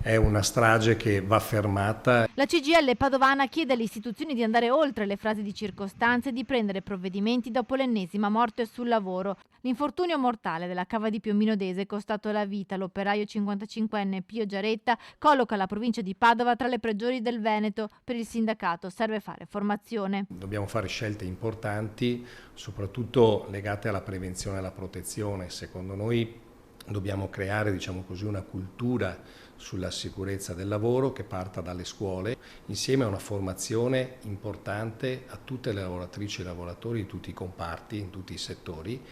È una strage che va fermata. La CGIL padovana chiede alle istituzioni di andare oltre le frasi di circostanza e di prendere provvedimenti dopo l'ennesima morte sul lavoro. L'infortunio mortale della cava di Piombino Dese è costato la vita all'operaio 55enne Pio Giaretta, colloca la provincia di Padova tra le peggiori del Veneto. Per il sindacato serve fare formazione. Dobbiamo fare scelte importanti, soprattutto legate alla prevenzione e alla protezione. Secondo noi dobbiamo creare, diciamo così, una cultura sulla sicurezza del lavoro che parta dalle scuole, insieme a una formazione importante a tutte le lavoratrici e lavoratori di tutti i comparti, in tutti i settori,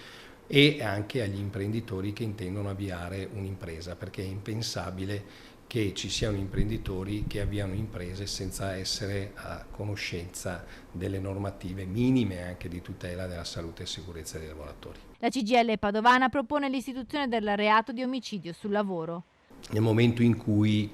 e anche agli imprenditori che intendono avviare un'impresa, perché è impensabile che ci siano imprenditori che avviano imprese senza essere a conoscenza delle normative minime anche di tutela della salute e sicurezza dei lavoratori. La CGIL padovana propone l'istituzione del reato di omicidio sul lavoro. Nel momento in cui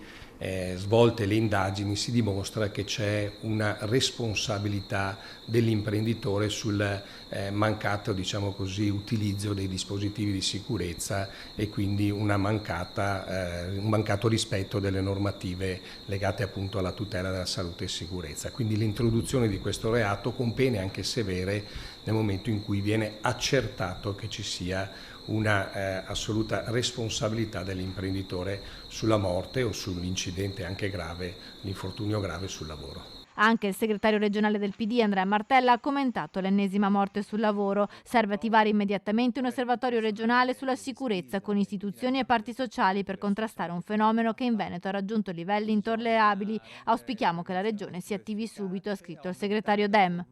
svolte le indagini si dimostra che c'è una responsabilità dell'imprenditore sul mancato, diciamo così, utilizzo dei dispositivi di sicurezza e quindi un mancato rispetto delle normative legate appunto alla tutela della salute e sicurezza. Quindi l'introduzione di questo reato con pene anche severe nel momento in cui viene accertato che ci sia una assoluta responsabilità dell'imprenditore sulla morte o sull'incidente anche grave, l'infortunio grave sul lavoro. Anche il segretario regionale del PD, Andrea Martella, ha commentato l'ennesima morte sul lavoro. Serve attivare immediatamente un osservatorio regionale sulla sicurezza con istituzioni e parti sociali per contrastare un fenomeno che in Veneto ha raggiunto livelli intollerabili. Auspichiamo che la regione si attivi subito, ha scritto il segretario Dem.